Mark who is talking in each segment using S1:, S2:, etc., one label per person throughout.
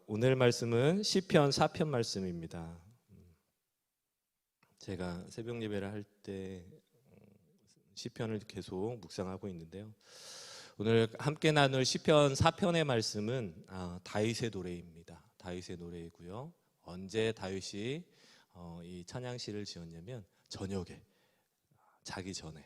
S1: 오늘 말씀은 시편 4편 말씀입니다. 제가 새벽 예배를 할 때 시편을 계속 묵상하고 있는데요. 오늘 함께 나눌 시편 4편의 말씀은 다윗의 노래입니다. 다윗의 노래이고요. 언제 다윗이 이 찬양시를 지었냐면 저녁에, 자기 전에.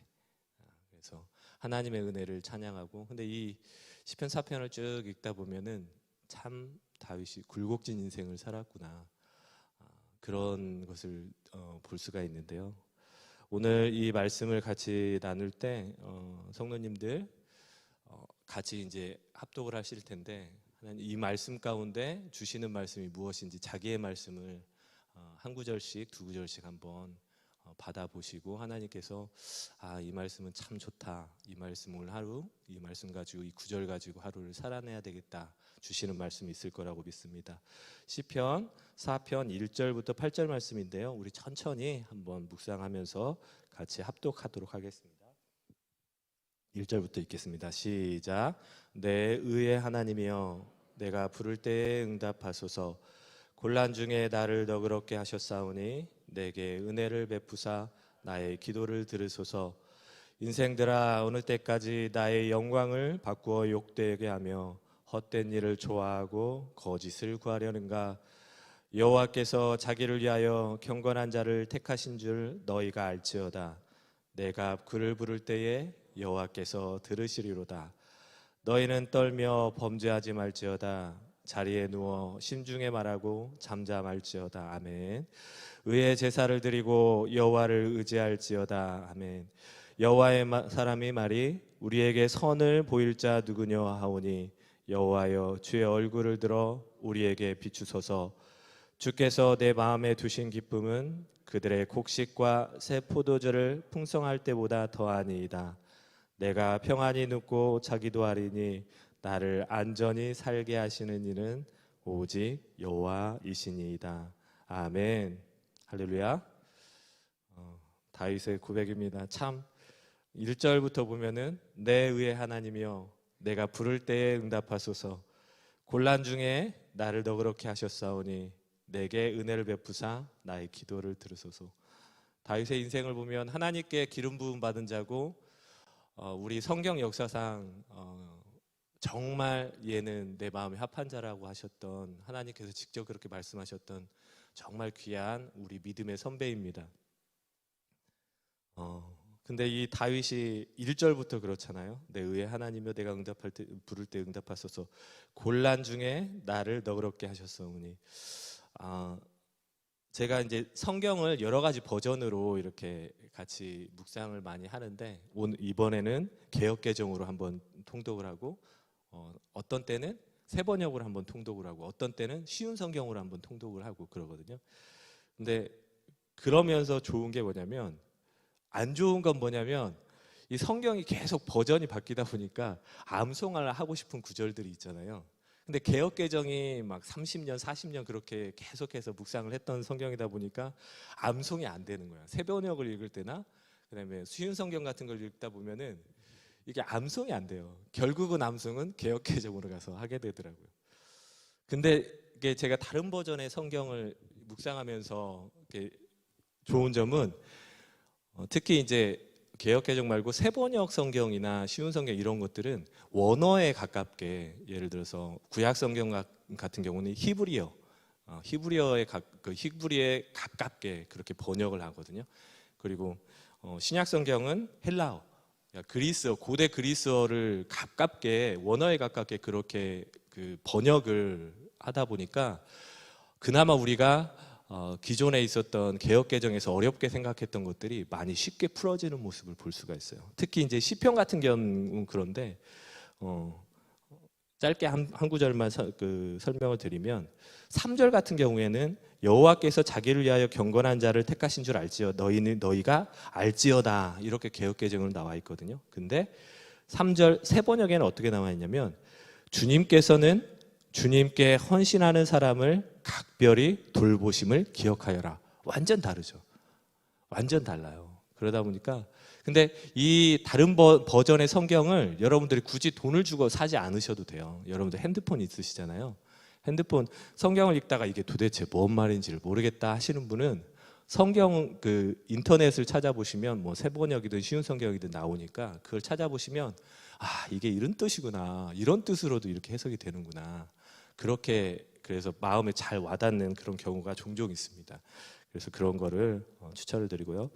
S1: 그래서 하나님의 은혜를 찬양하고, 근데 이 시편 4편을 쭉 읽다 보면은 참 다윗이 굴곡진 인생을 살았구나, 그런 것을 볼 수가 있는데요. 오늘 이 말씀을 같이 나눌 때 성도님들 같이 이제 합독을 하실 텐데, 이 말씀 가운데 주시는 말씀이 무엇인지 자기의 말씀을 한 구절씩 두 구절씩 한번 받아보시고, 하나님께서 이 말씀은 참 좋다, 이 말씀 오늘 하루 이 말씀 가지고 이 구절 가지고 하루를 살아내야 되겠다 주시는 말씀이 있을 거라고 믿습니다. 시편 4편 1절부터 8절 말씀인데요, 우리 천천히 한번 묵상하면서 같이 합독하도록 하겠습니다. 1절부터 읽겠습니다. 시작. 내 의의 하나님이여, 내가 부를 때에 응답하소서. 곤란 중에 나를 너그럽게 하셨사오니 내게 은혜를 베푸사 나의 기도를 들으소서. 인생들아, 어느 때까지 나의 영광을 바꾸어 욕되게 하며 헛된 일을 좋아하고 거짓을 구하려는가? 여호와께서 자기를 위하여 경건한 자를 택하신 줄 너희가 알지어다. 내가 그를 부를 때에 여호와께서 들으시리로다. 너희는 떨며 범죄하지 말지어다. 자리에 누워 심중에 말하고 잠잠할지어다. 아멘. 의의 제사를 드리고 여호와를 의지할지어다. 아멘. 여호와의 사람이 말이 우리에게 선을 보일 자 누구냐 하오니 여호와여, 주의 얼굴을 들어 우리에게 비추소서. 주께서 내 마음에 두신 기쁨은 그들의 곡식과 새 포도주를 풍성할 때보다 더하니이다. 내가 평안히 눕고 자기도 하리니 나를 안전히 살게 하시는 이는 오직 여호와이시니이다. 아멘. 할렐루야. 다윗의 고백입니다. 참 1절부터 보면은 내 의의 하나님이여, 내가 부를 때에 응답하소서. 곤란 중에 나를 너그럽게 하셨사오니 내게 은혜를 베푸사 나의 기도를 들으소서. 다윗의 인생을 보면 하나님께 기름 부음 받은 자고, 우리 성경 역사상 정말 얘는 내 마음에 합한 자라고 하셨던, 하나님께서 직접 그렇게 말씀하셨던 정말 귀한 우리 믿음의 선배입니다. 근데 이 다윗이 1절부터 그렇잖아요. 내 의의 하나님이여, 내가 부를 때 응답하소서. 곤란 중에 나를 너그럽게 하셨사오니. 제가 이제 성경을 여러 가지 버전으로 이렇게 같이 묵상을 많이 하는데, 이번에는 개역개정으로 한번 통독을 하고, 어떤 때는 새 번역으로 한번 통독을 하고, 어떤 때는 쉬운 성경으로 한번 통독을 하고 그러거든요. 근데 그러면서 좋은 게 뭐냐면, 안 좋은 건 뭐냐면 이 성경이 계속 버전이 바뀌다 보니까 암송을 하고 싶은 구절들이 있잖아요. 근데 개역개정이 막 30년 40년 그렇게 계속해서 묵상을 했던 성경이다 보니까 암송이 안 되는 거야. 새 번역을 읽을 때나 그다음에 쉬운 성경 같은 걸 읽다 보면은 이게 암송이 안 돼요. 결국은 암송은 개역개정으로 가서 하게 되더라고요. 근데 이게 제가 다른 버전의 성경을 묵상하면서 이렇게 좋은 점은, 특히 이제 개역개정 말고 새 번역 성경이나 쉬운 성경 이런 것들은 원어에 가깝게, 예를 들어서 구약 성경 같은 경우는 히브리어에 가깝게 그렇게 번역을 하거든요. 그리고 신약 성경은 헬라어, 그리스어, 고대 그리스어를 가깝게, 원어에 가깝게 그렇게 그 번역을 하다 보니까 그나마 우리가 기존에 있었던 개역개정에서 어렵게 생각했던 것들이 많이 쉽게 풀어지는 모습을 볼 수가 있어요. 특히 이제 시편 같은 경우는 그런데, 짧게 한 구절만 설명을 드리면, 3절 같은 경우에는 여호와께서 자기를 위하여 경건한 자를 택하신 줄 너희가 알지어다, 이렇게 개역개정으로 나와 있거든요. 근데 3절 새 번역에는 어떻게 나와 있냐면, 주님께서는 주님께 헌신하는 사람을 각별히 돌보심을 기억하여라. 완전 다르죠. 완전 달라요. 그러다 보니까, 근데 이 다른 버전의 성경을 여러분들이 굳이 돈을 주고 사지 않으셔도 돼요. 여러분들 핸드폰 있으시잖아요. 핸드폰 성경을 읽다가 이게 도대체 뭔 말인지를 모르겠다 하시는 분은 성경 그 인터넷을 찾아보시면 뭐 새번역이든 쉬운 성경이든 나오니까 그걸 찾아보시면 아 이게 이런 뜻이구나, 이런 뜻으로도 이렇게 해석이 되는구나, 그렇게 그래서 마음에 잘 와닿는 그런 경우가 종종 있습니다. 그래서 그런 거를 추천을 드리고요.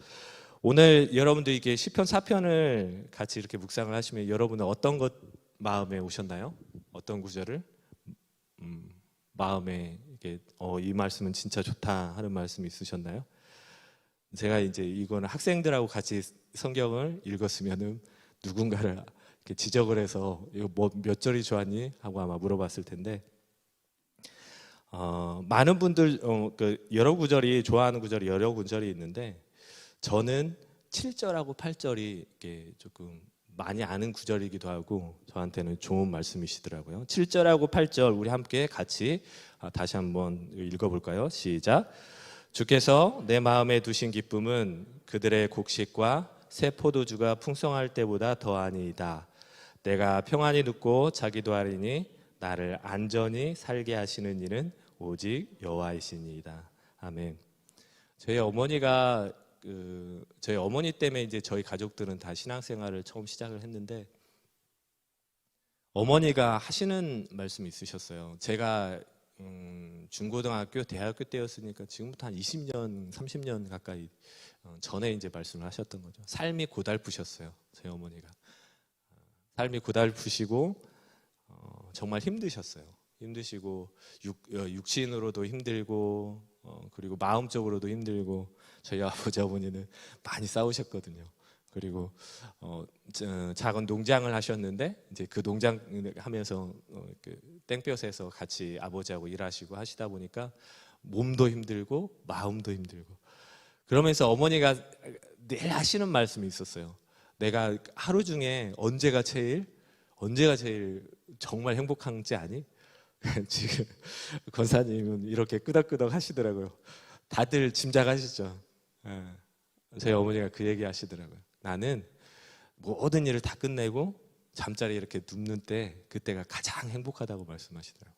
S1: 오늘 여러분들이 이게 시편 4편을 같이 이렇게 묵상을 하시면 여러분은 어떤 것 마음에 오셨나요? 어떤 구절을 마음에 이게 이 말씀은 진짜 좋다 하는 말씀이 있으셨나요? 제가 이제 이거는 학생들하고 같이 성경을 읽었으면은 누군가를 이렇게 지적을 해서 이거 뭐 몇 절이 좋았니 하고 아마 물어봤을 텐데 많은 분들 그 여러 구절이 좋아하는 구절이 여러 구절이 있는데 저는 7절하고 8절이 이렇게 조금 많이 아는 구절이기도 하고 저한테는 좋은 말씀이시더라고요. 7절하고 8절 우리 함께 같이 다시 한번 읽어볼까요? 시작. 주께서 내 마음에 두신 기쁨은 그들의 곡식과 새 포도주가 풍성할 때보다 더하니이다. 내가 평안히 눕고 자기도 하리니 나를 안전히 살게 하시는 이는 오직 여호와이시니이다. 아멘. 저희 어머니 때문에 이제 저희 가족들은 다 신앙생활을 처음 시작을 했는데 어머니가 하시는 말씀이 있으셨어요. 제가 중고등학교, 대학교 때였으니까 지금부터 한 20년, 30년 가까이 전에 이제 말씀을 하셨던 거죠. 삶이 고달프셨어요. 저희 어머니가 삶이 고달프시고 정말 힘드셨어요. 힘드시고 육신으로도 힘들고 그리고 마음적으로도 힘들고 저희 아버지 어머니는 많이 싸우셨거든요. 그리고 작은 농장을 하셨는데 이제 그 농장 하면서 그 땡볕에서 같이 아버지하고 일하시고 하시다 보니까 몸도 힘들고 마음도 힘들고 그러면서 어머니가 늘 하시는 말씀이 있었어요. 내가 하루 중에 언제가 제일 정말 행복한지 아니? 지금 권사님은 이렇게 끄덕끄덕 하시더라고요. 다들 짐작하시죠? 저희 어머니가 그 얘기 하시더라고요. 나는 모든 일을 다 끝내고 잠자리에 이렇게 눕는 때 그때가 가장 행복하다고 말씀하시더라고요.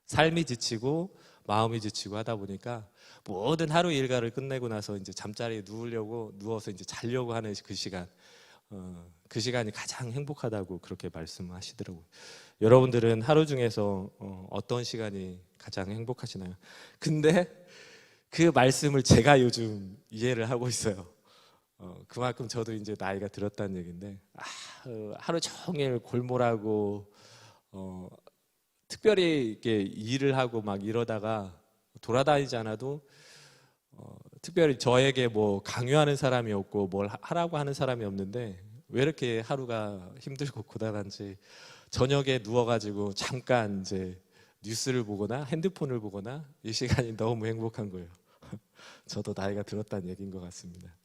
S1: 삶이 지치고 마음이 지치고 하다 보니까 모든 하루 일과를 끝내고 나서 이제 잠자리에 누워서 이제 자려고 하는 그 시간, 그 시간이 가장 행복하다고 그렇게 말씀하시더라고요. 여러분들은 하루 중에서 어떤 시간이 가장 행복하시나요? 근데 그 말씀을 제가 요즘 이해를 하고 있어요. 그만큼 저도 이제 나이가 들었다는 얘기인데 하루 종일 골몰하고 특별히 이렇게 일을 하고 막 이러다가 돌아다니지 않아도 특별히 저에게 뭐 강요하는 사람이 없고 뭘 하라고 하는 사람이 없는데 왜 이렇게 하루가 힘들고 고단한지 저녁에 누워가지고 잠깐 이제 뉴스를 보거나 핸드폰을 보거나 이 시간이 너무 행복한 거예요. 저도 나이가 들었다는 얘기인 것 같습니다.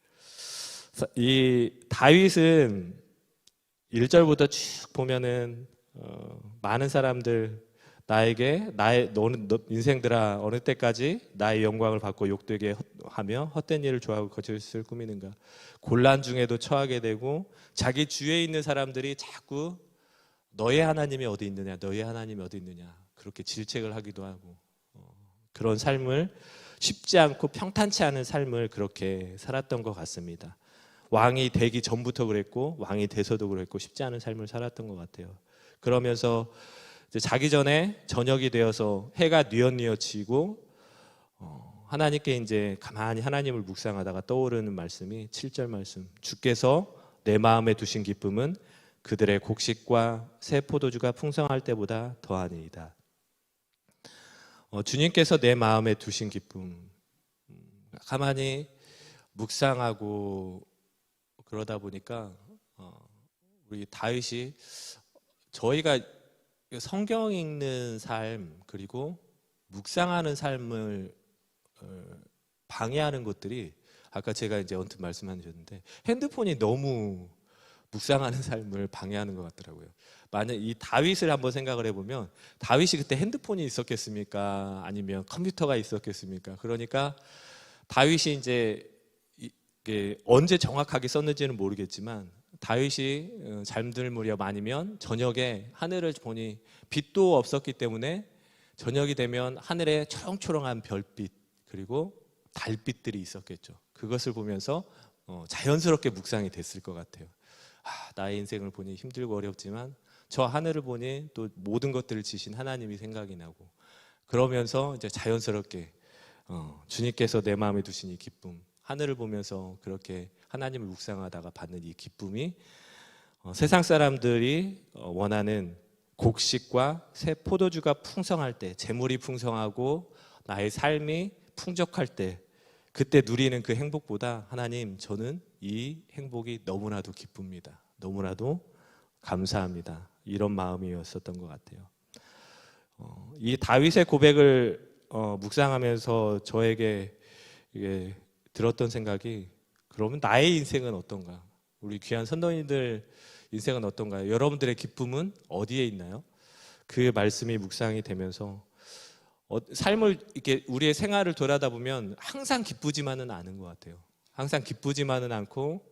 S1: 이 다윗은 1절부터 쭉 보면은 많은 사람들 나에게 너는 인생들아 어느 때까지 나의 영광을 받고 욕되게 하며 헛된 일을 좋아하고 거짓을 꾸미는가. 곤란 중에도 처하게 되고 자기 주위에 있는 사람들이 자꾸 너의 하나님이 어디 있느냐, 너의 하나님이 어디 있느냐 그렇게 질책을 하기도 하고 그런 삶을 쉽지 않고 평탄치 않은 삶을 그렇게 살았던 것 같습니다. 왕이 되기 전부터 그랬고 왕이 돼서도 그랬고 쉽지 않은 삶을 살았던 것 같아요. 그러면서 이제 자기 전에 저녁이 되어서 해가 뉘엿뉘엿지고 하나님께 이제 가만히 하나님을 묵상하다가 떠오르는 말씀이 7절 말씀. 주께서 내 마음에 두신 기쁨은 그들의 곡식과 새 포도주가 풍성할 때보다 더하니이다. 주님께서 내 마음에 두신 기쁨, 가만히 묵상하고 그러다 보니까 우리 다윗이 저희가 성경 읽는 삶 그리고 묵상하는 삶을 방해하는 것들이 아까 제가 이제 언뜻 말씀하셨는데 핸드폰이 너무 묵상하는 삶을 방해하는 것 같더라고요. 만약 이 다윗을 한번 생각을 해보면 다윗이 그때 핸드폰이 있었겠습니까? 아니면 컴퓨터가 있었겠습니까? 그러니까 다윗이 이제 언제 정확하게 썼는지는 모르겠지만 다윗이 잠들 무렵 아니면 저녁에 하늘을 보니 빛도 없었기 때문에 저녁이 되면 하늘에 초롱초롱한 별빛 그리고 달빛들이 있었겠죠. 그것을 보면서 자연스럽게 묵상이 됐을 것 같아요. 나의 인생을 보니 힘들고 어렵지만 저 하늘을 보니 또 모든 것들을 지신 하나님이 생각이 나고, 그러면서 이제 자연스럽게 주님께서 내 마음에 두신 이 기쁨, 하늘을 보면서 그렇게 하나님을 묵상하다가 받는 이 기쁨이 세상 사람들이 원하는 곡식과 새 포도주가 풍성할 때, 재물이 풍성하고 나의 삶이 풍족할 때, 그때 누리는 그 행복보다 하나님, 저는 이 행복이 너무나도 기쁩니다. 너무나도 감사합니다. 이런 마음이었었던 것 같아요. 이 다윗의 고백을 묵상하면서 저에게 이게 들었던 생각이, 그러면 나의 인생은 어떤가? 우리 귀한 선도인들 인생은 어떤가요? 여러분들의 기쁨은 어디에 있나요? 그 말씀이 묵상이 되면서 삶을 이렇게 우리의 생활을 돌아다 보면 항상 기쁘지만은 않은 것 같아요. 항상 기쁘지만은 않고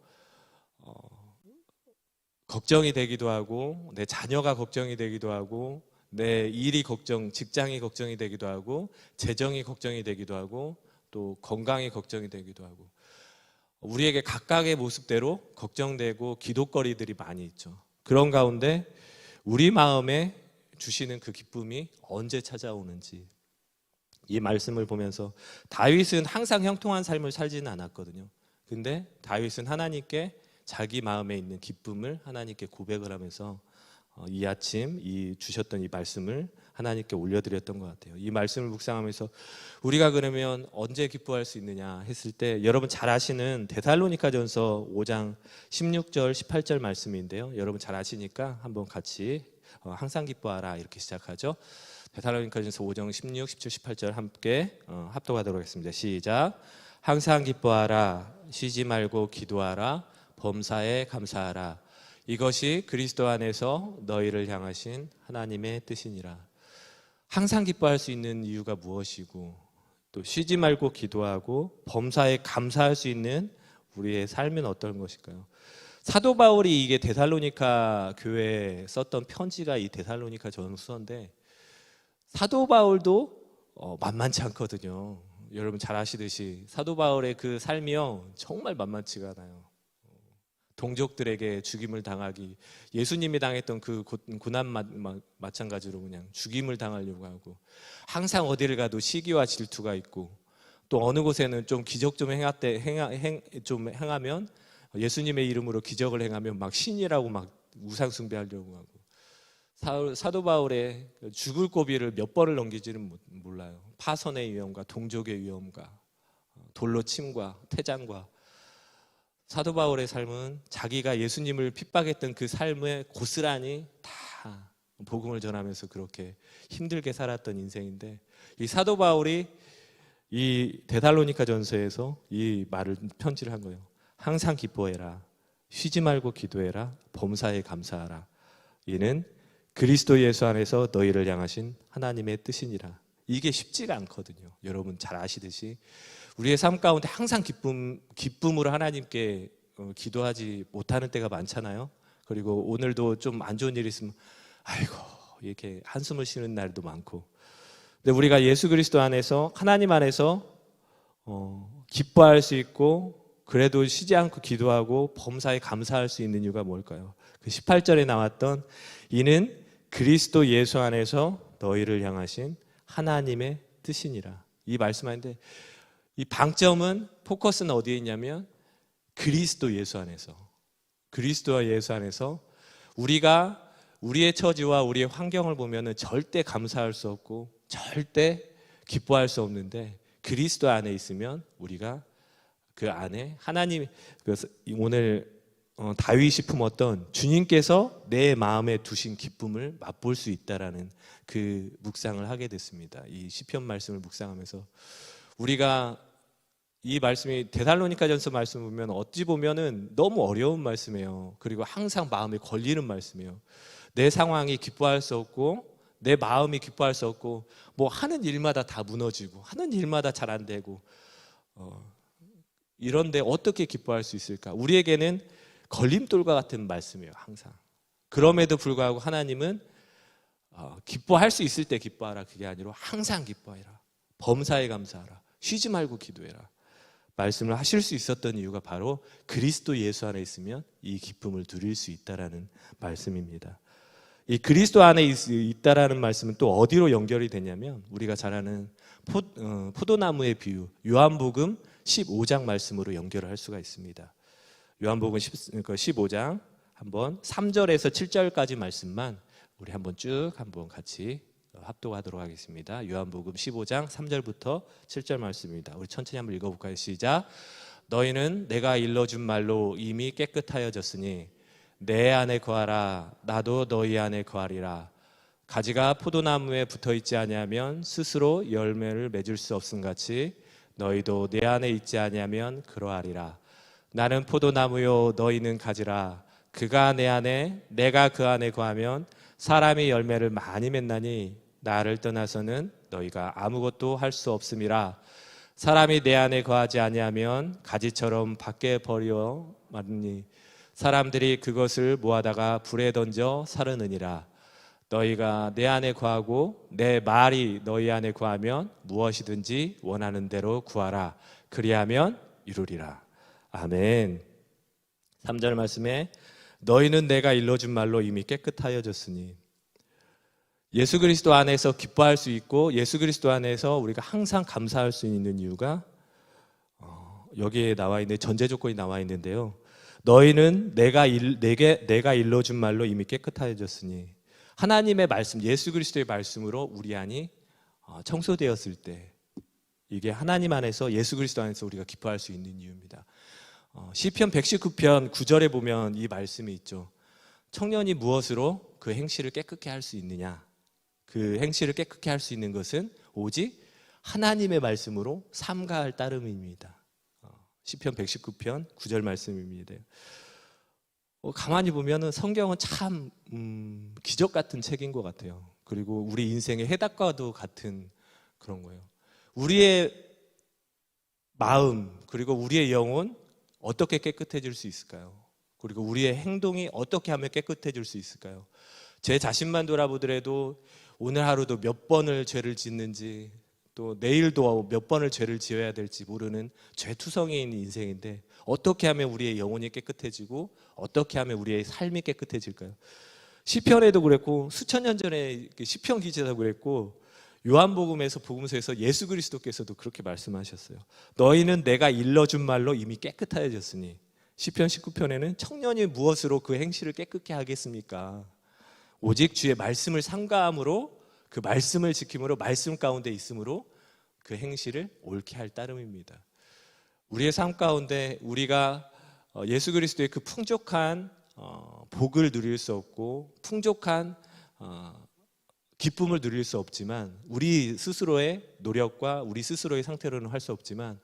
S1: 걱정이 되기도 하고, 내 자녀가 걱정이 되기도 하고, 내 일이 직장이 걱정이 되기도 하고, 재정이 걱정이 되기도 하고, 또 건강이 걱정이 되기도 하고, 우리에게 각각의 모습대로 걱정되고 기도거리들이 많이 있죠. 그런 가운데 우리 마음에 주시는 그 기쁨이 언제 찾아오는지, 이 말씀을 보면서 다윗은 항상 형통한 삶을 살지는 않았거든요. 근데 다윗은 하나님께 자기 마음에 있는 기쁨을 하나님께 고백을 하면서 이 아침 주셨던 이 말씀을 하나님께 올려드렸던 것 같아요. 이 말씀을 묵상하면서 우리가 그러면 언제 기뻐할 수 있느냐 했을 때, 여러분 잘 아시는 데살로니가전서 5장 16절 18절 말씀인데요. 여러분 잘 아시니까 한번 같이 항상 기뻐하라 이렇게 시작하죠. 데살로니가전서 5장 16, 17, 18절 함께 합독하도록 하겠습니다. 시작. 항상 기뻐하라, 쉬지 말고 기도하라, 범사에 감사하라. 이것이 그리스도 안에서 너희를 향하신 하나님의 뜻이니라. 항상 기뻐할 수 있는 이유가 무엇이고, 또 쉬지 말고 기도하고 범사에 감사할 수 있는 우리의 삶은 어떤 것일까요? 사도 바울이 이게 데살로니가 교회에 썼던 편지가 이 데살로니가 전서인데, 사도 바울도 만만치 않거든요. 여러분 잘 아시듯이 사도 바울의 그 삶이요 정말 만만치가 않아요. 동족들에게 죽임을 당하기, 예수님이 당했던 그 고난 마찬가지로 그냥 죽임을 당하려고 하고, 항상 어디를 가도 시기와 질투가 있고, 또 어느 곳에는 좀 기적 좀 행하면 예수님의 이름으로 기적을 행하면 막 신이라고 막 우상 숭배하려고 하고, 사도 바울의 죽을 고비를 몇 번을 넘기지는 몰라요. 파선의 위험과 동족의 위험과 돌로 침과 태장과, 사도 바울의 삶은 자기가 예수님을 핍박했던 그 삶에 고스란히 다 복음을 전하면서 그렇게 힘들게 살았던 인생인데, 이 사도 바울이 이 데살로니가 전서에서 이 편지를 한 거예요. 항상 기뻐해라, 쉬지 말고 기도해라, 범사에 감사하라. 이는 그리스도 예수 안에서 너희를 향하신 하나님의 뜻이니라. 이게 쉽지가 않거든요. 여러분 잘 아시듯이 우리의 삶 가운데 항상 기쁨으로 하나님께 기도하지 못하는 때가 많잖아요. 그리고 오늘도 좀 안 좋은 일이 있으면 아이고 이렇게 한숨을 쉬는 날도 많고, 근데 우리가 예수 그리스도 안에서, 하나님 안에서 기뻐할 수 있고, 그래도 쉬지 않고 기도하고 범사에 감사할 수 있는 이유가 뭘까요? 그 18절에 나왔던 이는 그리스도 예수 안에서 너희를 향하신 하나님의 뜻이니라. 이 말씀하는데, 이 방점은, 포커스는 어디에 있냐면 그리스도 예수 안에서, 그리스도와 예수 안에서 우리가 우리의 처지와 우리의 환경을 보면은 절대 감사할 수 없고 절대 기뻐할 수 없는데, 그리스도 안에 있으면 우리가 그 안에 하나님, 오늘 다윗이 품었던 주님께서 내 마음에 두신 기쁨을 맛볼 수 있다라는 그 묵상을 하게 됐습니다. 이 시편 말씀을 묵상하면서 우리가 이 말씀이 데살로니가전서 말씀 보면 어찌 보면은 너무 어려운 말씀이에요. 그리고 항상 마음에 걸리는 말씀이에요. 내 상황이 기뻐할 수 없고, 내 마음이 기뻐할 수 없고, 뭐 하는 일마다 다 무너지고, 하는 일마다 잘 안 되고, 이런데 어떻게 기뻐할 수 있을까? 우리에게는 걸림돌과 같은 말씀이에요, 항상. 그럼에도 불구하고 하나님은 기뻐할 수 있을 때 기뻐하라. 그게 아니라 항상 기뻐해라. 범사에 감사하라. 쉬지 말고 기도해라. 말씀을 하실 수 있었던 이유가 바로 그리스도 예수 안에 있으면 이 기쁨을 누릴 수 있다라는 말씀입니다. 이 그리스도 안에 있다라는 말씀은 또 어디로 연결이 되냐면 우리가 잘 아는 포도나무의 비유 요한복음 15장 말씀으로 연결을 할 수가 있습니다. 요한복음 15장 한번 3절에서 7절까지 말씀만 우리 한번 쭉 한번 같이 합독하도록 하겠습니다. 요한복음 15장 3절부터 7절 말씀입니다. 우리 천천히 한번 읽어볼까요? 시작. 너희는 내가 일러준 말로 이미 깨끗하여졌으니 내 안에 거하라. 나도 너희 안에 거하리라. 가지가 포도나무에 붙어있지 아니하면 스스로 열매를 맺을 수 없음같이 너희도 내 안에 있지 아니하면 그러하리라. 나는 포도나무요 너희는 가지라. 그가 내 안에 내가 그 안에 거하면 사람이 열매를 많이 맺나니 나를 떠나서는 너희가 아무것도 할 수 없음이라. 사람이 내 안에 거하지 아니하면 가지처럼 밖에 버려 마르니 사람들이 그것을 모아다가 불에 던져 사르느니라. 너희가 내 안에 거하고 내 말이 너희 안에 거하면 무엇이든지 원하는 대로 구하라. 그리하면 이루리라. 아멘. 3절 말씀에 너희는 내가 일러준 말로 이미 깨끗하여졌으니 예수 그리스도 안에서 기뻐할 수 있고 예수 그리스도 안에서 우리가 항상 감사할 수 있는 이유가 여기에 나와 있는 전제 조건이 나와 있는데요. 너희는 내가 일러준 말로 이미 깨끗하여졌으니 하나님의 말씀 예수 그리스도의 말씀으로 우리 안이 청소되었을 때 이게 하나님 안에서 예수 그리스도 안에서 우리가 기뻐할 수 있는 이유입니다. 시편 119편 9절에 보면 이 말씀이 있죠. 청년이 무엇으로 그 행실을 깨끗게 할 수 있느냐? 그 행실을 깨끗게 할 수 있는 것은 오직 하나님의 말씀으로 삼가할 따름입니다. 시편 119편 9절 말씀입니다. 가만히 보면은 성경은 참 기적 같은 책인 것 같아요. 그리고 우리 인생의 해답과도 같은 그런 거예요. 우리의 마음 그리고 우리의 영혼 어떻게 깨끗해질 수 있을까요? 그리고 우리의 행동이 어떻게 하면 깨끗해질 수 있을까요? 제 자신만 돌아보더라도 오늘 하루도 몇 번을 죄를 짓는지 또 내일도 몇 번을 죄를 지어야 될지 모르는 죄투성이인 인생인데 어떻게 하면 우리의 영혼이 깨끗해지고 어떻게 하면 우리의 삶이 깨끗해질까요? 시편에도 그랬고 수천 년 전에 시편 기자도 그랬고 요한복음에서 복음서에서 예수 그리스도께서도 그렇게 말씀하셨어요. 너희는 내가 일러준 말로 이미 깨끗하여졌으니 시편 19편에는 청년이 무엇으로 그 행실을 깨끗게 하겠습니까? 오직 주의 말씀을 삼가함으로 그 말씀을 지킴으로 말씀 가운데 있음으로 그 행실을 옳게 할 따름입니다. 우리의 삶 가운데 우리가 예수 그리스도의 그 풍족한 복을 누릴 수 없고 풍족한 기쁨을 누릴 수 없지만 우리 스스로의 노력과 우리 스스로의 상태로는 할 수 없지만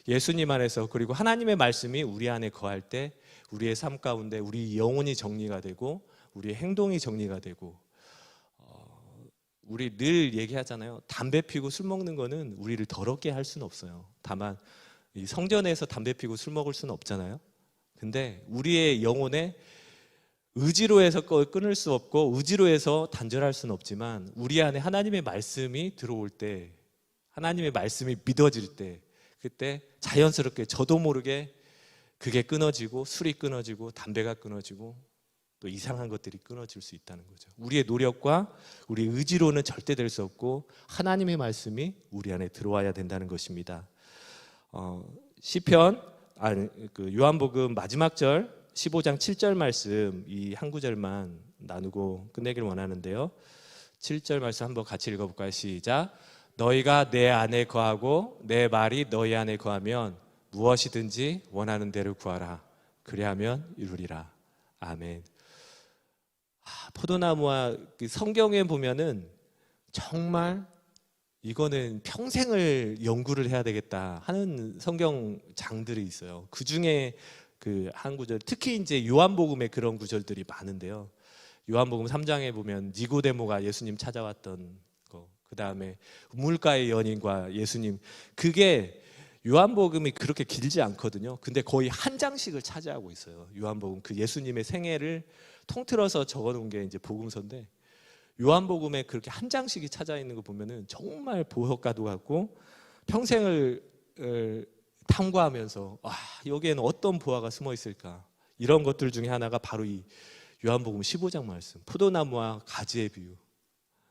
S1: 예수님 안에서 그리고 하나님의 말씀이 우리 안에 거할 때 우리의 삶 가운데 우리 영혼이 정리가 되고 우리의 행동이 정리가 되고 우리 늘 얘기하잖아요. 담배 피고 술 먹는 거는 우리를 더럽게 할 수는 없어요. 다만 이 성전에서 담배 피고 술 먹을 수는 없잖아요. 근데 우리의 영혼에 의지로 해서 끊을 수 없고 의지로 해서 단절할 수는 없지만 우리 안에 하나님의 말씀이 들어올 때 하나님의 말씀이 믿어질 때 그때 자연스럽게 저도 모르게 그게 끊어지고 술이 끊어지고 담배가 끊어지고 또 이상한 것들이 끊어질 수 있다는 거죠. 우리의 노력과 우리 의지로는 절대 될 수 없고 하나님의 말씀이 우리 안에 들어와야 된다는 것입니다. 시편 요한복음 마지막 절 15장 7절 말씀 이 한 구절만 나누고 끝내길 원하는데요. 7절 말씀 한번 같이 읽어볼까요? 시작. 너희가 내 안에 거하고 내 말이 너희 안에 거하면 무엇이든지 원하는 대로 구하라. 그리하면 이루리라. 아멘. 포도나무와 성경에 보면은 정말 이거는 평생을 연구를 해야 되겠다 하는 성경 장들이 있어요. 그 중에 그 한 구절, 특히 이제 요한복음에 그런 구절들이 많은데요. 요한복음 3장에 보면 니고데모가 예수님 찾아왔던 거, 그 다음에 우물가의 연인과 예수님, 그게 요한복음이 그렇게 길지 않거든요. 근데 거의 한 장씩을 차지하고 있어요. 요한복음 그 예수님의 생애를 통틀어서 적어놓은 게 이제 복음서인데 요한복음에 그렇게 한 장씩이 찾아 있는 거 보면은 정말 보석과도 같고 평생을 탐구하면서 여기에는 어떤 보화가 숨어 있을까, 이런 것들 중에 하나가 바로 이 요한복음 15장 말씀, 포도나무와 가지의 비유.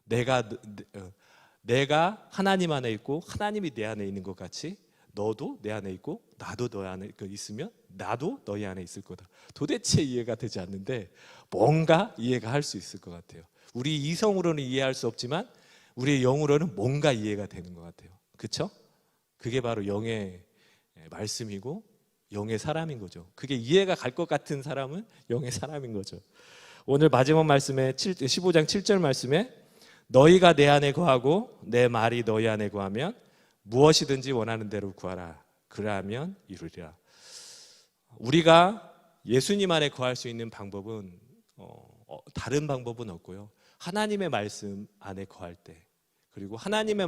S1: 내가 하나님 안에 있고 하나님이 내 안에 있는 것 같이 너도 내 안에 있고 나도 너 안에 있으면 나도 너희 안에 있을 거다. 도대체 이해가 되지 않는데 뭔가 이해가 할 수 있을 것 같아요. 우리 이성으로는 이해할 수 없지만 우리의 영으로는 뭔가 이해가 되는 것 같아요. 그렇죠? 그게 바로 영의 말씀이고 영의 사람인 거죠. 그게 이해가 갈 것 같은 사람은 영의 사람인 거죠. 오늘 마지막 말씀에 15장 7절 말씀에 너희가 내 안에 거하고 내 말이 너희 안에 거하면 무엇이든지 원하는 대로 구하라. 그러하면 이루리라. 우리가 예수님 안에 거할 수 있는 방법은 다른 방법은 없고요. 하나님의 말씀 안에 거할 때, 그리고 하나님의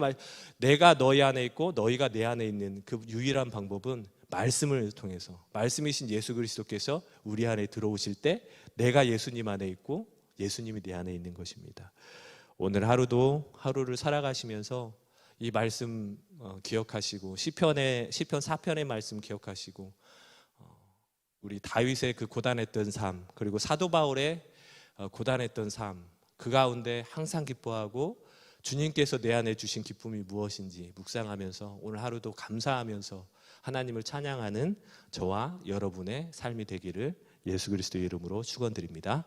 S1: 내가 너희 안에 있고 너희가 내 안에 있는 그 유일한 방법은 말씀을 통해서, 말씀이신 예수 그리스도께서 우리 안에 들어오실 때 내가 예수님 안에 있고 예수님이 내 안에 있는 것입니다. 오늘 하루도 하루를 살아가시면서 이 말씀 기억하시고 시편 4편의 말씀 기억하시고 우리 다윗의 그 고단했던 삶, 그리고 사도 바울의 고단했던 삶, 그 가운데 항상 기뻐하고 주님께서 내 안에 주신 기쁨이 무엇인지 묵상하면서 오늘 하루도 감사하면서 하나님을 찬양하는 저와 여러분의 삶이 되기를 예수 그리스도의 이름으로 축원드립니다.